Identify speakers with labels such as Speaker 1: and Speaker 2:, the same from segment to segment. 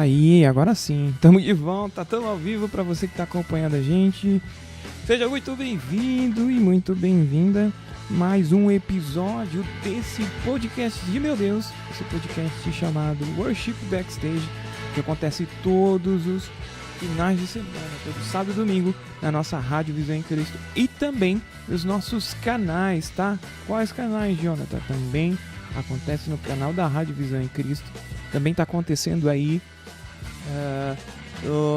Speaker 1: Aí, agora sim, estamos de volta, estamos ao vivo para você que está acompanhando a gente. Seja muito bem-vindo e muito bem-vinda a mais um episódio desse podcast de meu Deus, esse podcast chamado Worship Backstage, que acontece todos os finais de semana, todo sábado e domingo, na nossa Rádio Visão em Cristo e também nos nossos canais, tá? Quais canais, Jonathan? Também acontece no canal da Rádio Visão em Cristo, também está acontecendo aí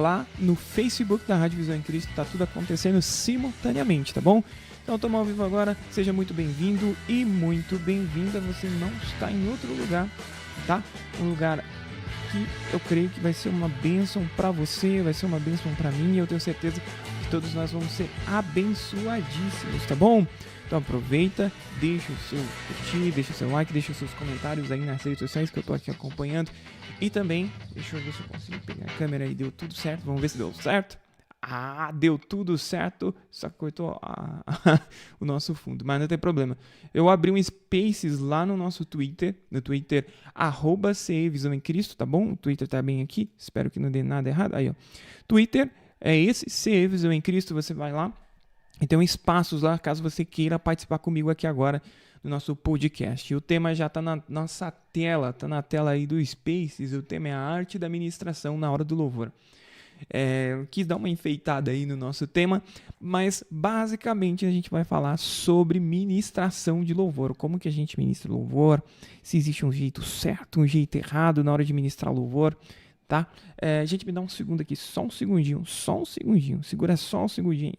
Speaker 1: lá no Facebook da Rádio Visão em Cristo, tá tudo acontecendo simultaneamente, tá bom? Então estamos ao vivo agora, seja muito bem-vindo e muito bem-vinda, você não está em outro lugar, tá? Um lugar que eu creio que vai ser uma bênção para você, vai ser uma bênção para mim e eu tenho certeza que todos nós vamos ser abençoadíssimos, tá bom? Então aproveita, deixa o seu curtir, deixa o seu like, deixa os seus comentários aí nas redes sociais que eu tô aqui acompanhando. E também, deixa eu ver se eu consigo pegar a câmera aí, deu tudo certo, vamos ver se deu certo. Ah, deu tudo certo, só cortou o nosso fundo, mas não tem problema. Eu abri um Spaces lá no nosso Twitter, no Twitter, @CEVisãoemCristo, tá bom? O Twitter tá bem aqui, espero que não dê nada errado. Aí, ó, Twitter é esse, CEVisão em Cristo, você vai lá. E tem espaços lá, caso você queira participar comigo aqui agora no nosso podcast. E o tema já está na nossa tela, está na tela aí do Spaces. O tema é a arte da ministração na hora do louvor. Eu quis dar uma enfeitada aí no nosso tema, mas basicamente a gente vai falar sobre ministração de louvor. Como que a gente ministra louvor, se existe um jeito certo, um jeito errado na hora de ministrar louvor. Tá? Gente, me dá um segundo aqui, só um segundinho, segura só um segundinho.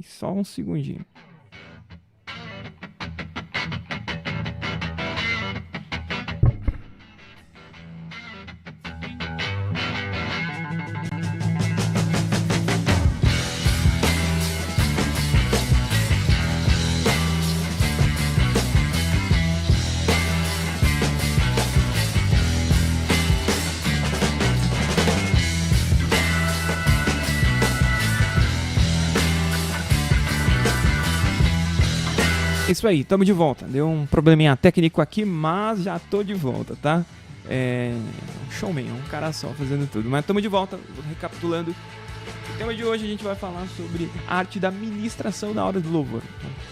Speaker 1: Isso aí, estamos de volta. Deu um probleminha técnico aqui, mas já tô de volta, tá? Showman, um cara só fazendo tudo. Mas estamos de volta, recapitulando. O tema de hoje a gente vai falar sobre a arte da ministração na hora do louvor.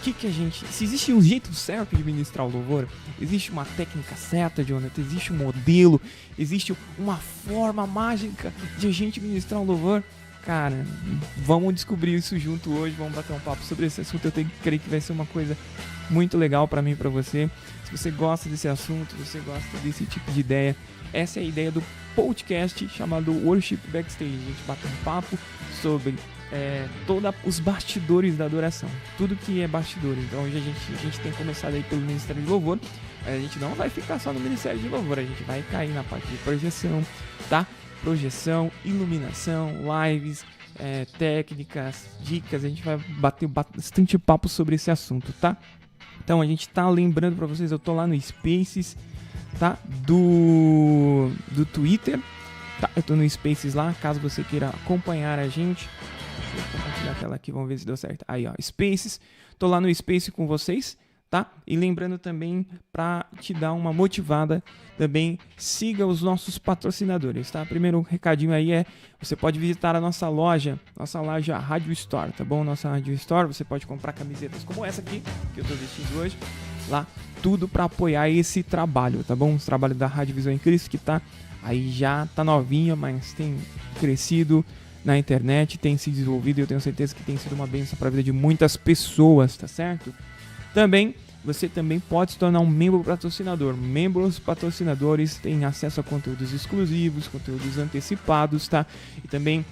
Speaker 1: Então, se existe um jeito certo de ministrar o louvor, existe uma técnica certa, Jonathan, existe um modelo, existe uma forma mágica de a gente ministrar o louvor. Cara, vamos descobrir isso junto hoje, vamos bater um papo sobre esse assunto. Eu creio que vai ser uma coisa muito legal para mim e para você. Se você gosta desse assunto, se você gosta desse tipo de ideia, essa é a ideia do podcast chamado Worship Backstage. A gente bate um papo sobre todos os bastidores da adoração, tudo que é bastidores. Então hoje a gente tem começado aí pelo Ministério de Louvor. A gente não vai ficar só no Ministério de Louvor, a gente vai cair na parte de projeção, tá? Projeção, iluminação, lives, técnicas, dicas. A gente vai bater bastante papo sobre esse assunto, tá? Então a gente tá lembrando pra vocês, eu tô lá no Spaces, tá? Do Twitter, tá? Eu tô no Spaces lá, caso você queira acompanhar a gente. Deixa eu compartilhar a tela aqui, vamos ver se deu certo. Aí, ó, Spaces, tô lá no Space com vocês, tá? E lembrando também, para te dar uma motivada, também siga os nossos patrocinadores, tá? Primeiro recadinho aí você pode visitar a nossa loja Rádio Store, tá bom? Nossa Rádio Store, você pode comprar camisetas como essa aqui, que eu tô vestindo hoje, lá, tudo para apoiar esse trabalho, tá bom? O trabalho da Rádio Visão em Cristo, que tá aí, já tá novinha, mas tem crescido na internet, tem se desenvolvido e eu tenho certeza que tem sido uma bênção para a vida de muitas pessoas, tá certo? Você também pode se tornar um membro patrocinador. Membros patrocinadores têm acesso a conteúdos exclusivos, conteúdos antecipados, tá? E também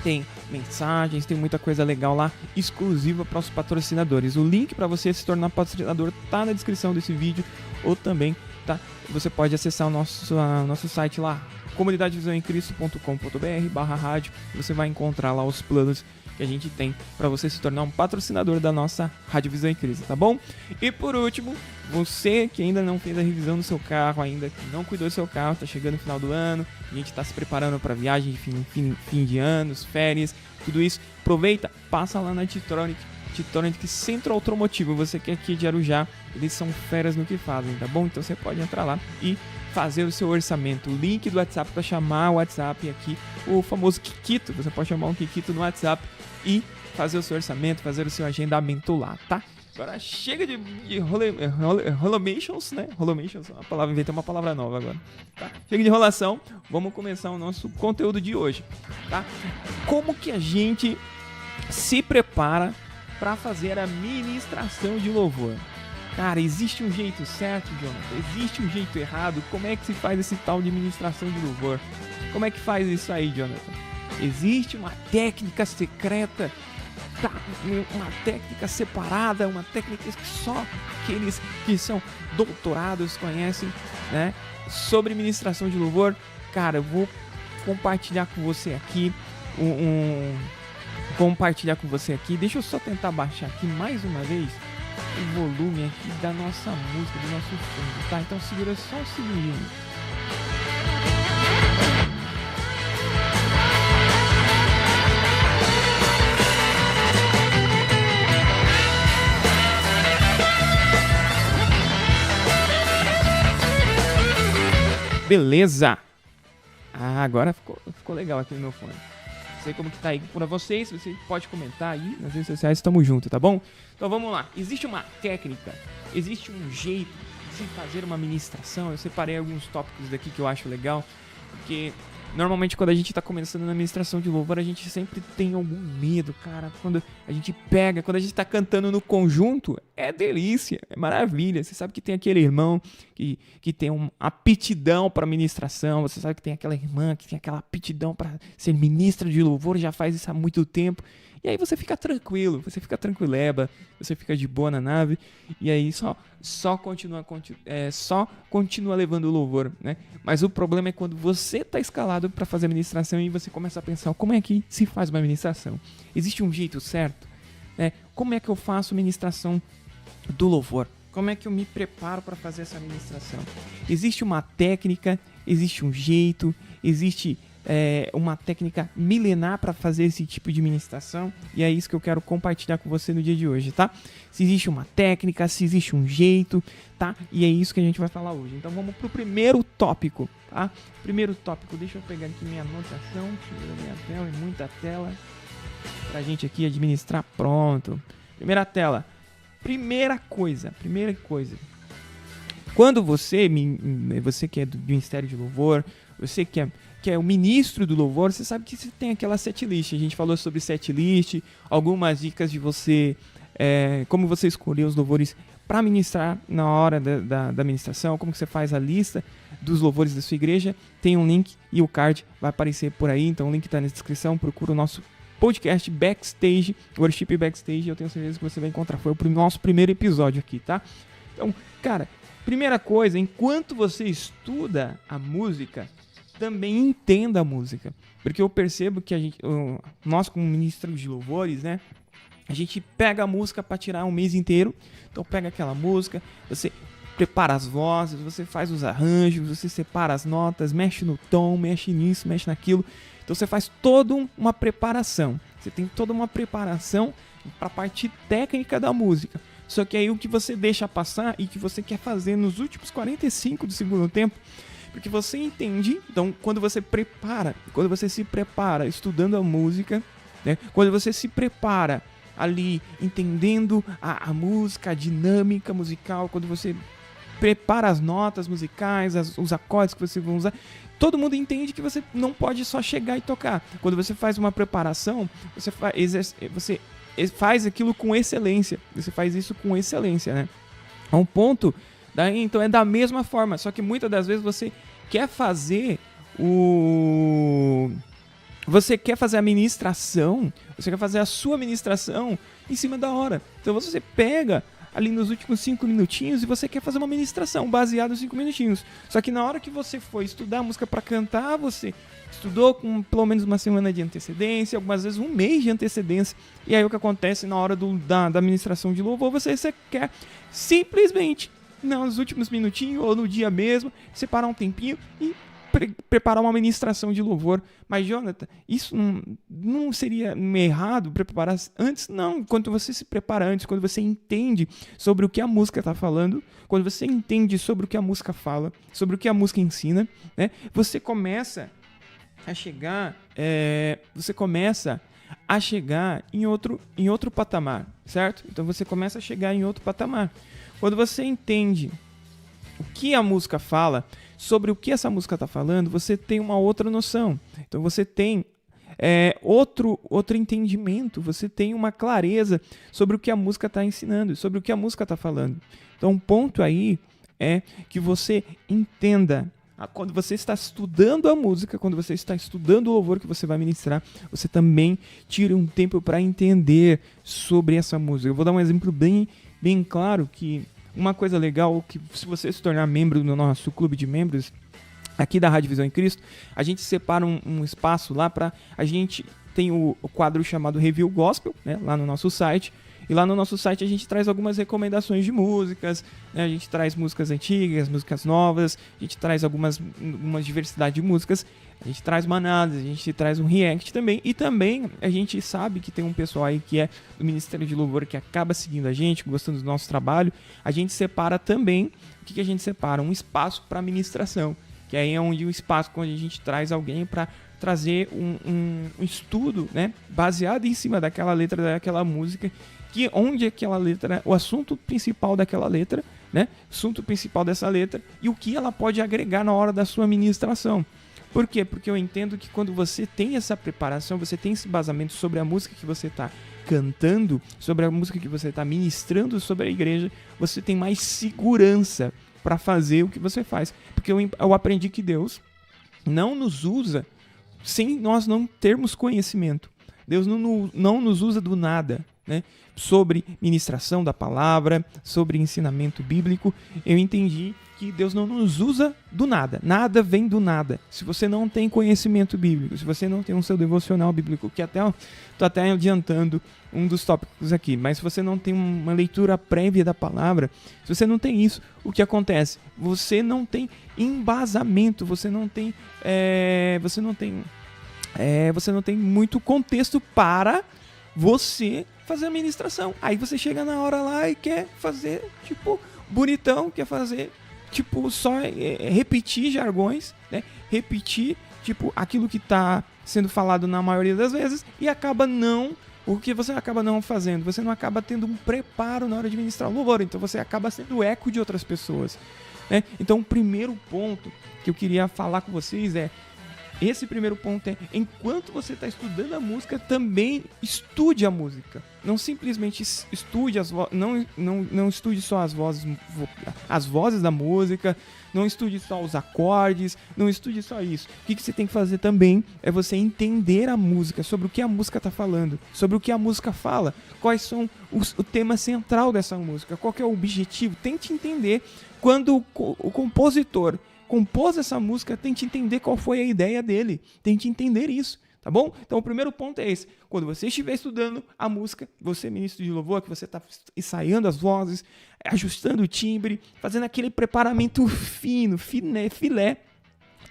Speaker 1: tem mensagens, tem muita coisa legal lá, exclusiva para os patrocinadores. O link para você se tornar patrocinador tá na descrição desse vídeo, ou também, tá? Você pode acessar o nosso site lá, comunidadevisãoemcristo.com.br/rádio. Você vai encontrar lá os planos que a gente tem para você se tornar um patrocinador da nossa Rádio Visão em Cristo, tá bom? E por último, você que ainda não fez a revisão do seu carro, ainda que não cuidou do seu carro, tá chegando no final do ano, a gente tá se preparando para viagem de fim de anos, férias, tudo isso, aproveita, passa lá na Titronic, Titonic Centro Automotivo. Você que é aqui de Arujá, eles são feras no que fazem, tá bom? Então você pode entrar lá e fazer o seu orçamento. O link do WhatsApp para chamar o WhatsApp aqui, o famoso Kikito. Você pode chamar um Kikito no WhatsApp e fazer o seu orçamento, fazer o seu agendamento lá, tá? Agora chega de rolomations, né? Rolomations, uma palavra, inventei uma palavra nova agora. Tá? Chega de enrolação, vamos começar o nosso conteúdo de hoje, tá? Como que a gente se prepara para fazer a ministração de louvor? Cara, existe um jeito certo, Jonathan? Existe um jeito errado? Como é que se faz esse tal de ministração de louvor? Como é que faz isso aí, Jonathan? Existe uma técnica secreta, tá? Uma técnica separada, uma técnica que só aqueles que são doutorados conhecem, né? Sobre ministração de louvor. Cara, eu vou compartilhar com você aqui compartilhar com você aqui. Deixa eu só tentar baixar aqui mais uma vez o volume aqui da nossa música, do nosso fundo, tá? Então segura só um segundinho. Beleza! Ah, agora ficou legal aqui no meu fone. Não sei como que tá aí pra vocês, você pode comentar aí nas redes sociais, tamo junto, tá bom? Então vamos lá, existe uma técnica, existe um jeito de se fazer uma ministração. Eu separei alguns tópicos daqui que eu acho legal, porque normalmente quando a gente tá começando na ministração de louvor, a gente sempre tem algum medo, cara. Quando a gente tá cantando no conjunto, é delícia, é maravilha. Você sabe que tem aquele irmão que tem uma aptidão para ministração, você sabe que tem aquela irmã que tem aquela aptidão para ser ministra de louvor, já faz isso há muito tempo. E aí você fica tranquilo, você fica tranquileba, você fica de boa na nave, e aí só continua levando o louvor, né? Mas o problema é quando você está escalado para fazer a ministração e você começa a pensar, como é que se faz uma ministração? Existe um jeito certo? Como é que eu faço a ministração do louvor? Como é que eu me preparo para fazer essa ministração? Existe uma técnica, existe um jeito, existe uma técnica milenar para fazer esse tipo de ministração, e é isso que eu quero compartilhar com você no dia de hoje, tá? Se existe uma técnica, se existe um jeito, tá? E é isso que a gente vai falar hoje. Então vamos pro primeiro tópico, tá? Primeiro tópico, deixa eu pegar aqui minha anotação, minha tela, muita tela, pra gente aqui administrar. Pronto. Primeira tela. Primeira coisa. Quando você que é do Ministério de Louvor, você que é o ministro do louvor, você sabe que você tem aquela setlist. A gente falou sobre setlist, algumas dicas de você, como você escolher os louvores para ministrar na hora da ministração, como que você faz a lista dos louvores da sua igreja. Tem um link e o card vai aparecer por aí, então o link está na descrição. Procura o nosso podcast Backstage, Worship Backstage, eu tenho certeza que você vai encontrar. Foi o nosso primeiro episódio aqui, tá? Então, cara, primeira coisa, enquanto você estuda a música, também entenda a música. Porque eu percebo que nós como ministros de louvores, né, a gente pega a música para tirar um mês inteiro. Então pega aquela música, você prepara as vozes, você faz os arranjos, você separa as notas, mexe no tom, mexe nisso, mexe naquilo. Então você faz toda uma preparação. Você tem toda uma preparação para a parte técnica da música. Só que aí o que você deixa passar e que você quer fazer nos últimos 45 do segundo tempo, porque você entende, então quando você se prepara estudando a música, né, quando você se prepara ali entendendo a música, a dinâmica musical, quando você prepara as notas musicais, os acordes que você vai usar, todo mundo entende que você não pode só chegar e tocar. Quando você faz uma preparação, você faz aquilo com excelência. Você faz isso com excelência, né? A um ponto, daí, então é da mesma forma, só que muitas das vezes você quer fazer a ministração, você quer fazer a sua ministração em cima da hora. Então você pega ali nos últimos 5 minutinhos e você quer fazer uma ministração baseada nos 5 minutinhos. Só que na hora que você foi estudar a música para cantar, você estudou com pelo menos uma semana de antecedência, algumas vezes um mês de antecedência. E aí o que acontece na hora da ministração de louvor, você quer simplesmente, nos últimos minutinhos ou no dia mesmo, separar um tempinho e preparar uma ministração de louvor. Mas, Jonathan, isso não seria errado preparar antes? Não, quando você se prepara antes, quando você entende sobre o que a música está falando, quando você entende sobre o que a música fala, sobre o que a música ensina, né, você começa a chegar em outro patamar, certo? Então você começa a chegar em outro patamar. Quando você entende o que a música fala, sobre o que essa música está falando, você tem uma outra noção. Então você tem outro entendimento, você tem uma clareza sobre o que a música está ensinando, sobre o que a música está falando. Então um ponto aí é que você entenda. Quando você está estudando a música, quando você está estudando o louvor que você vai ministrar, você também tira um tempo para entender sobre essa música. Eu vou dar um exemplo bem claro, que uma coisa legal, que se você se tornar membro do nosso clube de membros, aqui da Rádio Visão em Cristo, a gente separa um espaço lá para a gente tem o quadro chamado Review Gospel, né, lá no nosso site. E lá no nosso site a gente traz algumas recomendações de músicas, né? A gente traz músicas antigas, músicas novas, a gente traz uma diversidade de músicas, a gente traz manadas, a gente traz um react também. E também a gente sabe que tem um pessoal aí que é do Ministério de Louvor que acaba seguindo a gente, gostando do nosso trabalho. A gente separa também, o que a gente separa? Um espaço para ministração, que aí é onde o espaço onde a gente traz alguém para trazer um estudo, né, baseado em cima daquela letra, daquela música, que onde aquela letra, o assunto principal daquela letra, né, assunto principal dessa letra e o que ela pode agregar na hora da sua ministração. Por quê? Porque eu entendo que quando você tem essa preparação, você tem esse embasamento sobre a música que você está cantando, sobre a música que você está ministrando sobre a igreja, você tem mais segurança para fazer o que você faz. Porque eu aprendi que Deus não nos usa sem nós não termos conhecimento. Deus não nos usa do nada, né? Sobre ministração da palavra, sobre ensinamento bíblico. Eu entendi que Deus não nos usa do nada. Nada vem do nada. Se você não tem conhecimento bíblico, se você não tem um seu devocional bíblico, que estou até adiantando um dos tópicos aqui, mas se você não tem uma leitura prévia da palavra, se você não tem isso, o que acontece? Você não tem embasamento, você não tem muito contexto para você fazer a ministração. Aí você chega na hora lá e quer fazer, tipo, bonitão, quer fazer, tipo, só repetir jargões, né? Repetir, tipo, aquilo que está sendo falado na maioria das vezes e o que você acaba não fazendo? Você não acaba tendo um preparo na hora de ministrar o louvor, então você acaba sendo eco de outras pessoas, né? Então o primeiro ponto que eu queria falar com vocês esse primeiro ponto enquanto você está estudando a música, também estude a música. Não simplesmente estude não estude só as vozes da música, não estude só os acordes, não estude só isso. O que você tem que fazer também é você entender a música, sobre o que a música está falando, sobre o que a música fala, quais são o tema central dessa música, qual que é o objetivo. Tente entender quando o compositor compôs essa música, tente entender qual foi a ideia dele, tente entender isso, tá bom? Então o primeiro ponto é esse: quando você estiver estudando a música, você, ministro de louvor, que você está ensaiando as vozes, ajustando o timbre, fazendo aquele preparamento fino, filé,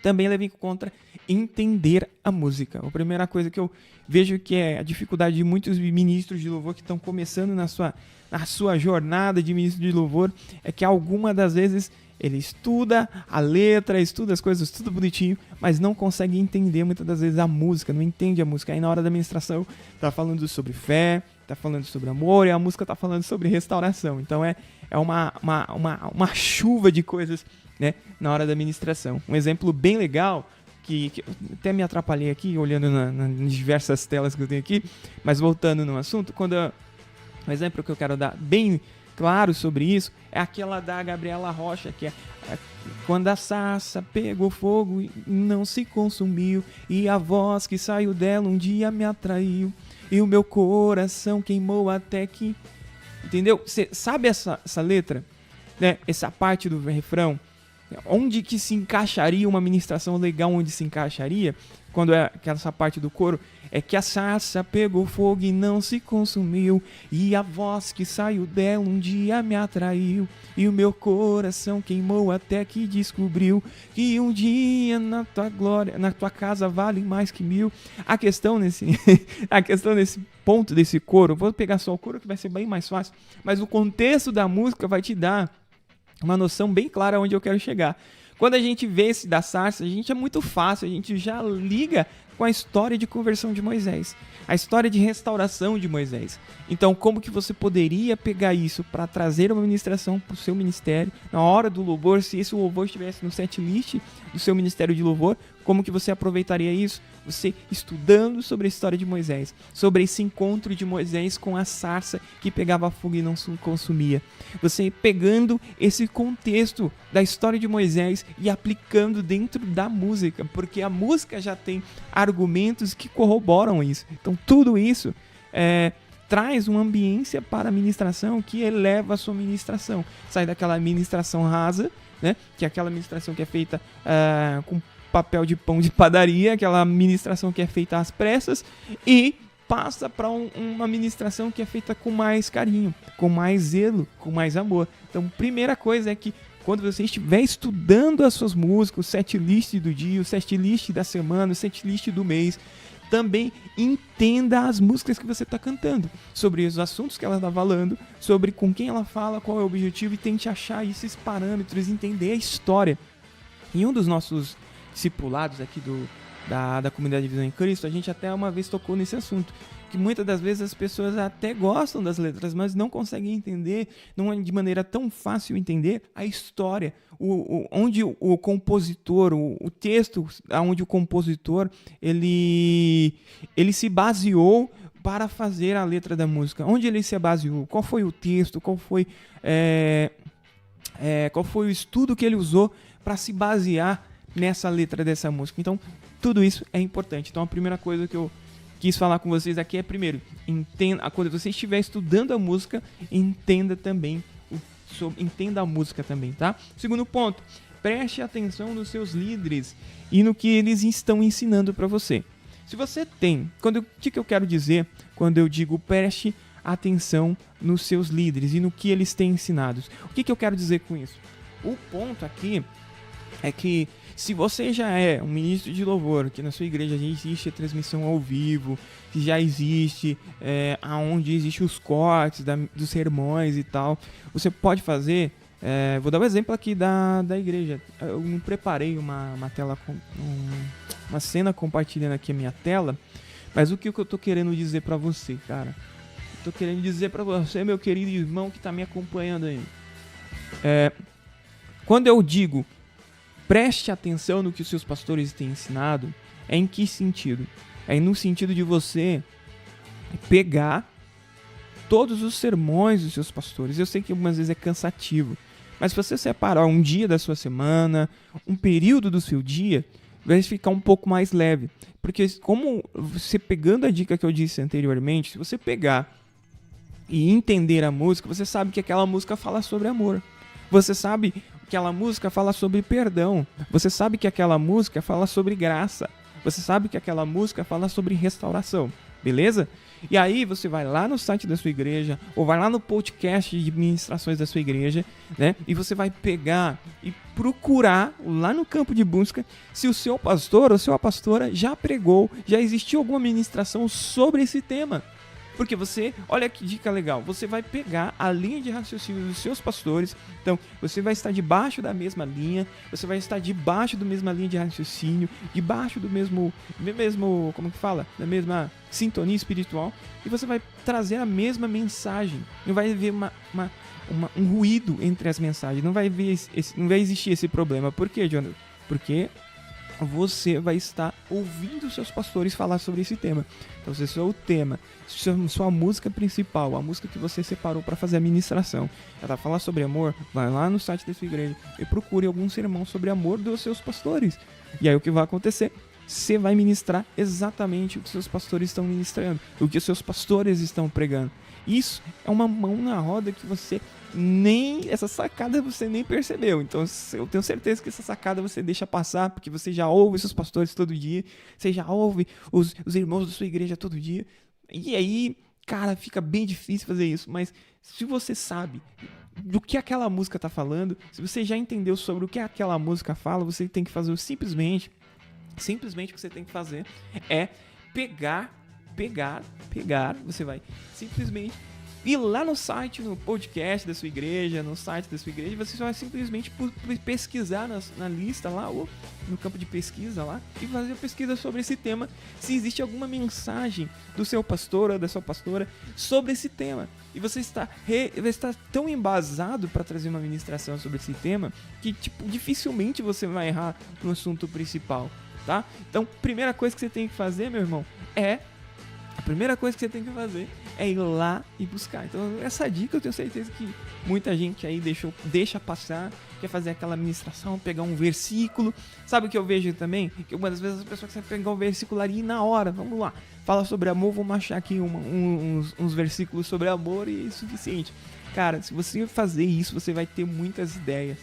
Speaker 1: também leve em conta entender a música. A primeira coisa que eu vejo que é a dificuldade de muitos ministros de louvor que estão começando na sua jornada de ministro de louvor é que algumas das vezes ele estuda a letra, estuda as coisas, tudo bonitinho, mas não consegue entender muitas das vezes a música, não entende a música. Aí na hora da ministração tá falando sobre fé, tá falando sobre amor, e a música tá falando sobre restauração. Então é uma chuva de coisas, né, na hora da ministração. Um exemplo bem legal, que até me atrapalhei aqui, olhando nas diversas telas que eu tenho aqui, mas voltando no assunto, um exemplo que eu quero dar bem claro sobre isso é aquela da Gabriela Rocha, que é quando a sarça pegou fogo e não se consumiu, e a voz que saiu dela um dia me atraiu, e o meu coração queimou até que... Entendeu? Você sabe essa letra? Né? Essa parte do refrão? onde que se encaixaria uma ministração legal, onde se encaixaria, quando é essa parte do coro, é que a sarça pegou fogo e não se consumiu, e a voz que saiu dela um dia me atraiu, e o meu coração queimou até que descobriu que um dia na tua glória, na tua casa vale mais que 1000. A questão nesse ponto desse coro, vou pegar só o coro que vai ser bem mais fácil, mas o contexto da música vai te dar uma noção bem clara onde eu quero chegar. Quando a gente vê esse da sarça, a gente é muito fácil, a gente já liga com a história de conversão de Moisés, a história de restauração de Moisés. Então, como que você poderia pegar isso para trazer uma ministração para o seu ministério, na hora do louvor, se esse louvor estivesse no setlist do seu ministério de louvor, como que você aproveitaria isso? Você estudando sobre a história de Moisés, sobre esse encontro de Moisés com a sarça que pegava fogo e não se consumia. Você pegando esse contexto da história de Moisés e aplicando dentro da música, porque a música já tem argumentos que corroboram isso. Então tudo isso traz uma ambiência para a ministração que eleva a sua ministração. Sai daquela ministração rasa, né? Que é aquela ministração que é feita com papel de pão de padaria, aquela ministração que é feita às pressas, e passa para uma ministração que é feita com mais carinho, com mais zelo, com mais amor. Então, primeira coisa é que quando você estiver estudando as suas músicas, o setlist do dia, o setlist da semana, o setlist do mês, também entenda as músicas que você está cantando, sobre os assuntos que ela está falando, sobre com quem ela fala, qual é o objetivo, e tente achar esses parâmetros, entender a história. Em um dos nossos discipulados aqui da comunidade de Visão em Cristo, a gente até uma vez tocou nesse assunto, que muitas das vezes as pessoas até gostam das letras, mas não conseguem entender, não é de maneira tão fácil entender a história, onde o compositor, o texto, onde o compositor ele se baseou para fazer a letra da música, onde ele se baseou, qual foi o texto, qual foi o estudo que ele usou para se basear nessa letra dessa música. Então, tudo isso é importante. Então, a primeira coisa que eu quis falar com vocês aqui é, primeiro, entenda, quando você estiver estudando a música, entenda a música também, tá? Segundo ponto, preste atenção nos seus líderes e no que eles estão ensinando para você. Se você tem, o que eu quero dizer quando eu digo preste atenção nos seus líderes e no que eles têm ensinado? O que eu quero dizer com isso? O ponto aqui é que se você já é um ministro de louvor, que na sua igreja já existe a transmissão ao vivo, que já existe onde existem os cortes dos sermões e tal, você pode fazer, vou dar um exemplo aqui da igreja. Eu não preparei uma tela, uma cena compartilhando aqui a minha tela, mas o que eu tô querendo dizer pra você, cara? Eu tô querendo dizer pra você, meu querido irmão que tá me acompanhando aí. Quando eu digo preste atenção no que os seus pastores têm ensinado, é em que sentido? É no sentido de você pegar todos os sermões dos seus pastores. Eu sei que algumas vezes é cansativo, mas se você separar um dia da sua semana, um período do seu dia, vai ficar um pouco mais leve. Porque como você pegando a dica que eu disse anteriormente, se você pegar e entender a música, você sabe que aquela música fala sobre amor. Você sabe que aquela música fala sobre perdão. Você sabe que aquela música fala sobre graça. Você sabe que aquela música fala sobre restauração. Beleza? E aí você vai lá no site da sua igreja, ou vai lá no podcast de ministrações da sua igreja, né? E você vai pegar e procurar lá no campo de busca se o seu pastor ou sua pastora já pregou, já existiu alguma ministração sobre esse tema. Porque você, olha que dica legal, você vai pegar a linha de raciocínio dos seus pastores, então você vai estar debaixo da mesma linha, você vai estar debaixo da mesma linha de raciocínio, debaixo do mesmo, como que fala? Da mesma sintonia espiritual, e você vai trazer a mesma mensagem. Não vai haver um ruído entre as mensagens, não vai existir esse problema. Por quê, Jonathan? Porque você vai estar ouvindo seus pastores falar sobre esse tema. Então, se esse é o tema, sua música principal, a música que você separou para fazer a ministração, ela falar sobre amor, vai lá no site da sua igreja e procure algum sermão sobre amor dos seus pastores. E aí o que vai acontecer? Você vai ministrar exatamente o que seus pastores estão ministrando, o que os seus pastores estão pregando. Isso é uma mão na roda que essa sacada você nem percebeu. Então eu tenho certeza que essa sacada você deixa passar, porque você já ouve seus pastores todo dia, você já ouve os irmãos da sua igreja todo dia, e aí, cara, fica bem difícil fazer isso. Mas se você sabe do que aquela música tá falando, se você já entendeu sobre o que aquela música fala, você tem que fazer simplesmente o que você tem que fazer é pegar, você vai simplesmente ir lá no site, no podcast da sua igreja, no site da sua igreja, você vai simplesmente pesquisar na lista lá, ou no campo de pesquisa lá, e fazer a pesquisa sobre esse tema, se existe alguma mensagem do seu pastor ou da sua pastora sobre esse tema. E você está tão embasado para trazer uma ministração sobre esse tema que, tipo, dificilmente você vai errar no assunto principal, tá? Então, primeira coisa que você tem que fazer, meu irmão, é ir lá e buscar. Então, essa dica eu tenho certeza que muita gente aí deixa passar, quer fazer aquela ministração, pegar um versículo. Sabe o que eu vejo também? Que algumas vezes as pessoas querem pegar um versículo ali na hora, vamos lá, fala sobre amor, vamos achar aqui uns versículos sobre amor e é suficiente. Cara, se você fazer isso, você vai ter muitas ideias.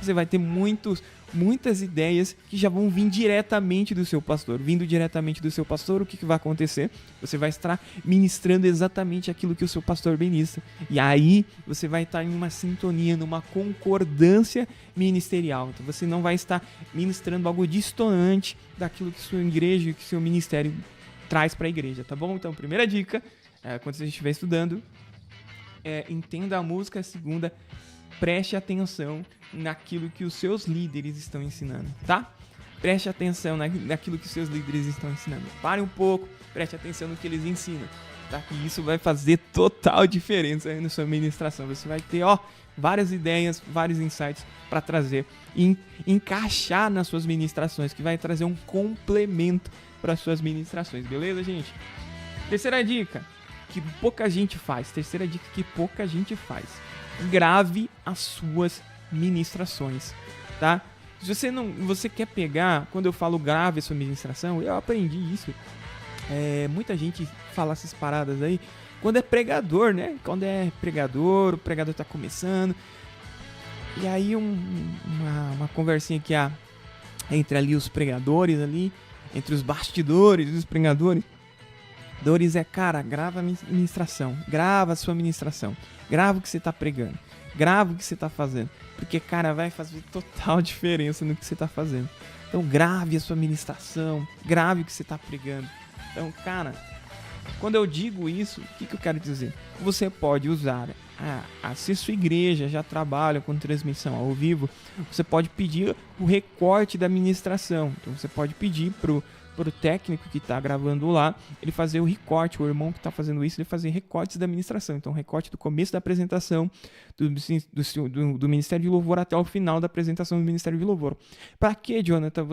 Speaker 1: Você vai ter muitas ideias que já vão vir diretamente do seu pastor. Vindo diretamente do seu pastor, o que vai acontecer? Você vai estar ministrando exatamente aquilo que o seu pastor ministra. E aí você vai estar em uma sintonia, numa concordância ministerial. Então você não vai estar ministrando algo distante daquilo que sua igreja, que seu ministério traz para a igreja, tá bom? Então, primeira dica, quando você estiver estudando, entenda a música. Segunda, preste atenção naquilo que os seus líderes estão ensinando, tá? Preste atenção naquilo que os seus líderes estão ensinando. Pare um pouco, preste atenção no que eles ensinam, tá? Que isso vai fazer total diferença aí na sua ministração. Você vai ter, várias ideias, vários insights para trazer e encaixar nas suas ministrações, que vai trazer um complemento para as suas ministrações, beleza, gente? Terceira dica que pouca gente faz. Grave as suas ministrações, tá? Se você quer pegar, quando eu falo grave a sua ministração, eu aprendi isso. Muita gente fala essas paradas aí quando é pregador, né? Quando é pregador, o pregador tá começando. E aí uma conversinha que há entre ali os pregadores ali, entre os bastidores dos pregadores. Cara, grava a ministração, grava a sua ministração, grava o que você tá pregando, grava o que você tá fazendo, porque, cara, vai fazer total diferença no que você tá fazendo. Então, grave a sua ministração, grave o que você tá pregando. Então, cara, quando eu digo isso, o que eu quero dizer? Você pode usar, se a sua igreja já trabalha com transmissão ao vivo, você pode pedir o recorte da ministração. Então, você pode pedir pro técnico que está gravando lá, ele fazer o recorte, o irmão que está fazendo isso, ele fazer recortes da administração. Então, recorte do começo da apresentação do Ministério de Louvor até o final da apresentação do Ministério de Louvor. Para que, Jonathan?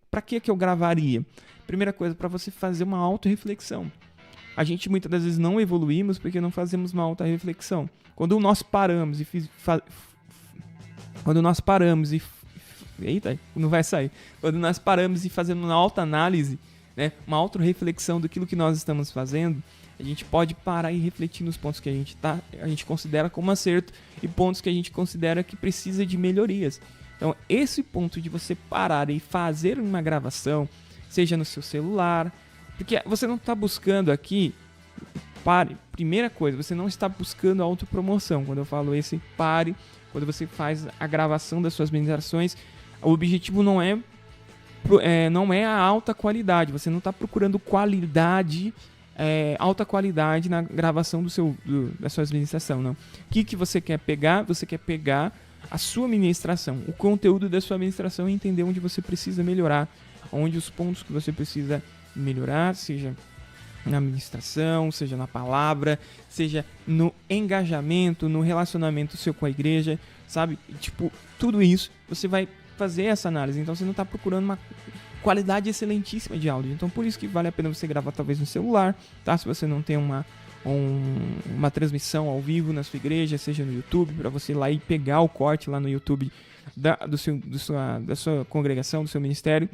Speaker 1: Para que eu gravaria? Primeira coisa, para você fazer uma autorreflexão. A gente muitas das vezes não evoluímos porque não fazemos uma autorreflexão. Quando nós paramos Eita, não vai sair. Quando nós paramos e fazemos uma autoanálise, né, uma autorreflexão daquilo que nós estamos fazendo, a gente pode parar e refletir nos pontos que a gente considera como acerto e pontos que a gente considera que precisa de melhorias. Então, esse ponto de você parar e fazer uma gravação, seja no seu celular, porque você não está buscando aqui, primeira coisa, você não está buscando autopromoção. Quando eu falo pare, quando você faz a gravação das suas ministrações, o objetivo não é a alta qualidade. Você não está procurando alta qualidade na gravação da sua ministração, não. O que você quer pegar? Você quer pegar a sua ministração, o conteúdo da sua ministração e entender onde você precisa melhorar, onde os pontos que você precisa melhorar, seja na ministração, seja na palavra, seja no engajamento, no relacionamento seu com a igreja, sabe? Tipo, tudo isso você vai fazer essa análise. Então você não está procurando uma qualidade excelentíssima de áudio. Então por isso que vale a pena você gravar talvez no celular, tá? Se você não tem uma transmissão ao vivo na sua igreja, seja no YouTube, para você ir lá e pegar o corte lá no YouTube da sua congregação, do seu ministério,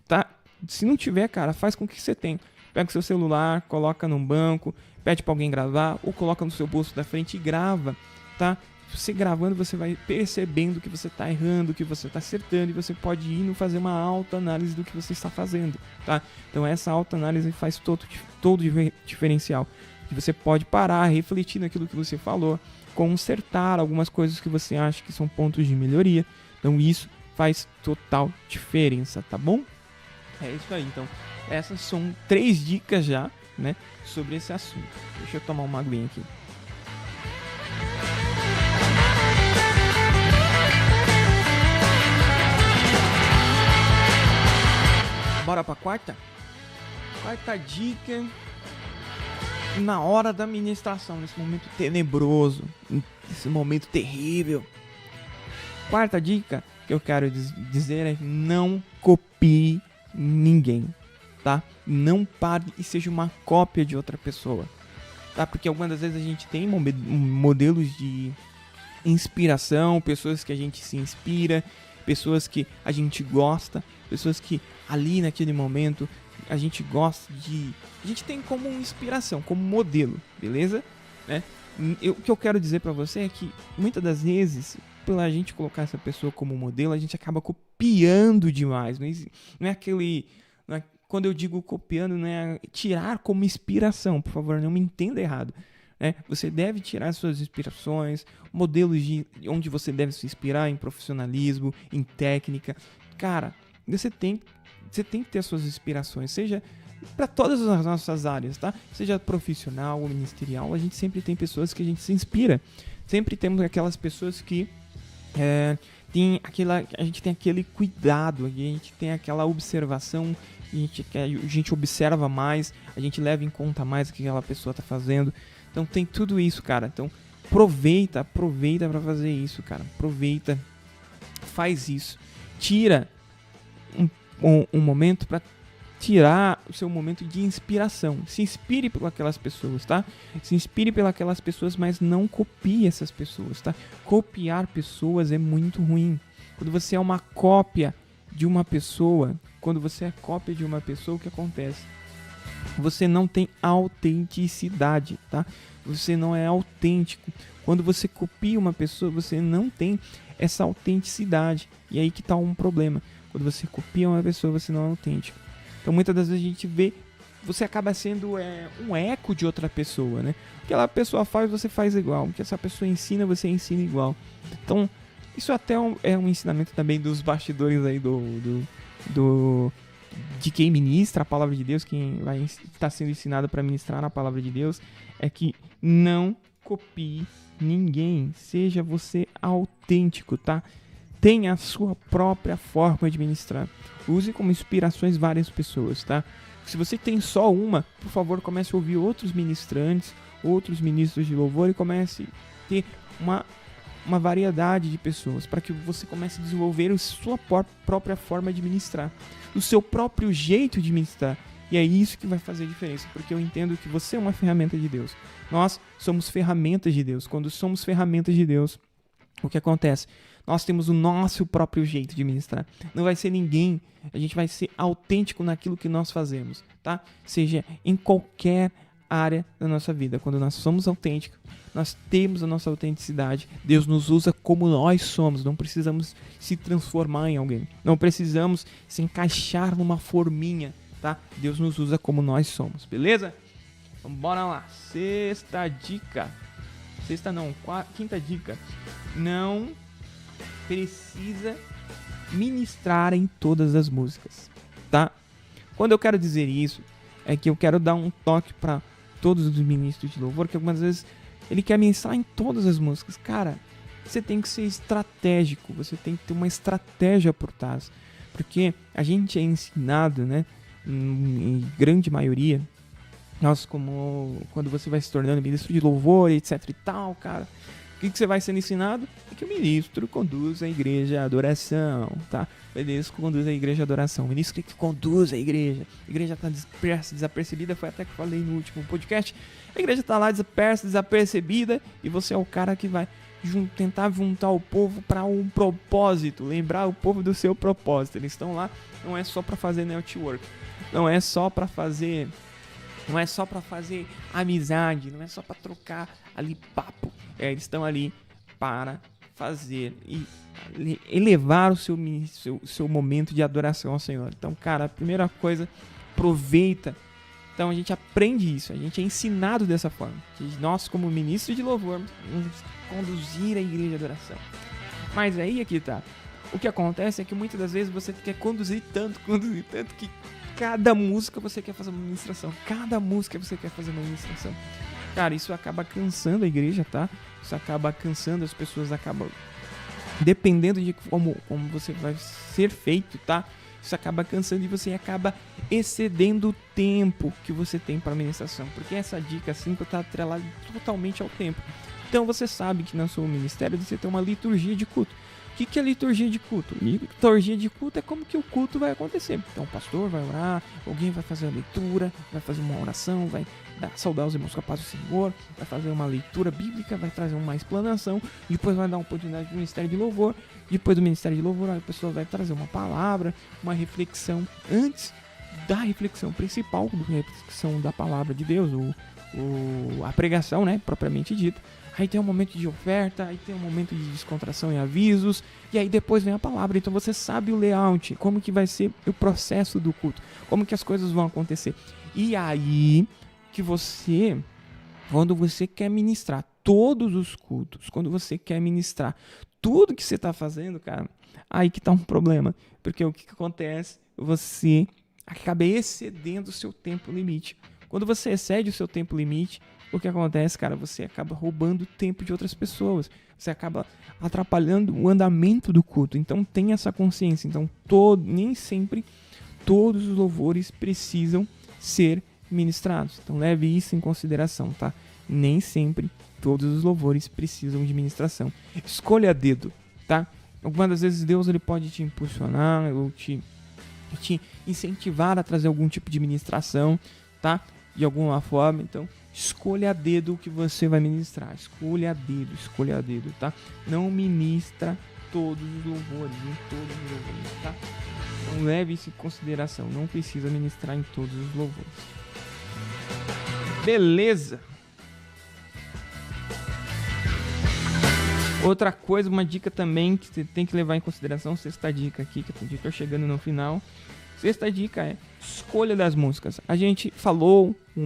Speaker 1: tá? Se não tiver, cara, faz com que você tenha. Pega o seu celular, coloca num banco, pede para alguém gravar ou coloca no seu bolso da frente e grava, tá? Você gravando, você vai percebendo que você está errando, que você está acertando, e você pode ir fazer uma autoanálise do que você está fazendo, tá? Então essa autoanálise faz todo diferencial. Que você pode parar, refletir naquilo que você falou, consertar algumas coisas que você acha que são pontos de melhoria. Então isso faz total diferença, tá bom? É isso aí, então essas são 3 dicas já, né, sobre esse assunto. Deixa eu tomar uma aguinha aqui. Bora pra quarta? Quarta dica. Na hora da ministração, nesse momento tenebroso, nesse momento terrível. Quarta dica que eu quero dizer é: não copie ninguém, tá? Não pare e seja uma cópia de outra pessoa, tá? Porque algumas das vezes a gente tem modelos de inspiração, pessoas que a gente se inspira, pessoas que a gente gosta, pessoas que ali naquele momento a gente gosta de... A gente tem como inspiração, como modelo, beleza? Né? O que eu quero dizer pra você é que muitas das vezes, pela gente colocar essa pessoa como modelo, a gente acaba copiando demais. Não é aquele... Não é, quando eu digo copiando, não é tirar como inspiração, por favor, não me entenda errado. Né? Você deve tirar suas inspirações, modelos de onde você deve se inspirar em profissionalismo, em técnica. Cara, você tem que ter suas inspirações, seja para todas as nossas áreas, tá? Seja profissional ou ministerial, a gente sempre tem pessoas que a gente se inspira. Sempre temos aquelas pessoas que a gente tem aquele cuidado, a gente tem aquela observação, a gente observa mais, a gente leva em conta mais o que aquela pessoa tá fazendo. Então tem tudo isso, cara. Então aproveita para fazer isso, cara. Aproveita, faz isso. Tira um momento para tirar o seu momento de inspiração. Se inspire por aquelas pessoas, tá? Se inspire pelas pessoas, mas não copie essas pessoas, tá? Copiar pessoas é muito ruim. Quando você é uma cópia de uma pessoa, o que acontece? Você não tem autenticidade, tá? Você não é autêntico. Quando você copia uma pessoa, você não tem essa autenticidade. E aí que tá um problema. Quando você copia uma pessoa, você não é autêntico. Então muitas das vezes a gente vê, você acaba sendo um eco de outra pessoa, né? O que aquela pessoa faz, você faz igual. O que essa pessoa ensina, você ensina igual. Então isso até é um ensinamento também dos bastidores aí de quem ministra a palavra de Deus, quem vai estar sendo ensinado para ministrar a palavra de Deus, é que não copie ninguém. Seja você autêntico, tá? Tenha a sua própria forma de ministrar. Use como inspirações várias pessoas, tá? Se você tem só uma, por favor, comece a ouvir outros ministrantes, outros ministros de louvor e comece a ter uma variedade de pessoas para que você comece a desenvolver a sua própria forma de ministrar, o seu próprio jeito de ministrar. E é isso que vai fazer a diferença, porque eu entendo que você é uma ferramenta de Deus. Nós somos ferramentas de Deus. Quando somos ferramentas de Deus, o que acontece? Nós temos o nosso próprio jeito de ministrar. Não vai ser ninguém. A gente vai ser autêntico naquilo que nós fazemos, tá? Seja em qualquer área da nossa vida. Quando nós somos autênticos, nós temos a nossa autenticidade. Deus nos usa como nós somos. Não precisamos se transformar em alguém. Não precisamos se encaixar numa forminha, tá? Deus nos usa como nós somos, beleza? Então bora lá. Quinta dica. Não precisa ministrar em todas as músicas, tá? Quando eu quero dizer isso, é que eu quero dar um toque para todos os ministros de louvor, que algumas vezes ele quer ministrar em todas as músicas. Cara, você tem que ser estratégico, você tem que ter uma estratégia por trás, porque a gente é ensinado, né, em grande maioria, nós quando você vai se tornando ministro de louvor, etc e tal, cara, o que você vai sendo ensinado? É que o ministro conduz a igreja à adoração, tá? O ministro conduz a igreja à adoração. O ministro que conduz a igreja está dispersa, desapercebida. Foi até que eu falei no último podcast. A igreja está lá dispersa, desapercebida. E você é o cara que vai tentar juntar o povo para um propósito. Lembrar o povo do seu propósito. Eles estão lá, não é só para fazer network. Não é só para fazer Não é só para fazer amizade, não é só para trocar ali papo. Eles estão ali para fazer e elevar o seu momento de adoração ao Senhor. Então, cara, a primeira coisa, aproveita. Então a gente aprende isso, a gente é ensinado dessa forma. Que nós, como ministros de louvor, vamos conduzir a igreja de adoração. Mas aí aqui tá. O que acontece é que muitas das vezes você quer conduzir tanto que cada música você quer fazer uma ministração. Cada música você quer fazer uma ministração. Cara, isso acaba cansando a igreja, tá? Isso acaba cansando, as pessoas acabam... Dependendo de como você vai ser feito, tá? Isso acaba cansando e você acaba excedendo o tempo que você tem para ministração. Porque essa dica 5 está atrelada totalmente ao tempo. Então você sabe que no seu ministério você tem uma liturgia de culto. O que é liturgia de culto? Liturgia de culto é como que o culto vai acontecer. Então o pastor vai orar, alguém vai fazer a leitura, vai fazer uma oração, vai saudar os irmãos com a paz do Senhor, vai fazer uma leitura bíblica, vai trazer uma explanação, depois vai dar uma oportunidade do ministério de louvor, depois do ministério de louvor a pessoa vai trazer uma palavra, uma reflexão antes da reflexão principal, da reflexão da palavra de Deus, a pregação, né, propriamente dita. Aí tem um momento de oferta, aí tem um momento de descontração e avisos, e aí depois vem a palavra. Então você sabe o layout, como que vai ser o processo do culto, como que as coisas vão acontecer. E aí que você, quando você quer ministrar todos os cultos, quando você quer ministrar tudo que você está fazendo, cara, aí que tá um problema. Porque o que acontece? Você acaba excedendo o seu tempo limite. Quando você excede o seu tempo limite, o que acontece, cara? Você acaba roubando o tempo de outras pessoas. Você acaba atrapalhando o andamento do culto. Então tem essa consciência. Então nem sempre todos os louvores precisam ser ministrados. Então leve isso em consideração, tá? Nem sempre todos os louvores precisam de ministração. Escolha a dedo, tá? Algumas das vezes Deus ele pode te impulsionar ou te incentivar a trazer algum tipo de ministração, tá? De alguma forma. Então escolha a dedo o que você vai ministrar. Escolha a dedo, tá? Não ministra todos os louvores, tá? Então leve isso em consideração. Não precisa ministrar em todos os louvores. Beleza? Outra coisa, uma dica também que você tem que levar em consideração, sexta dica aqui, que eu tô chegando no final. Sexta dica é escolha das músicas. A gente falou a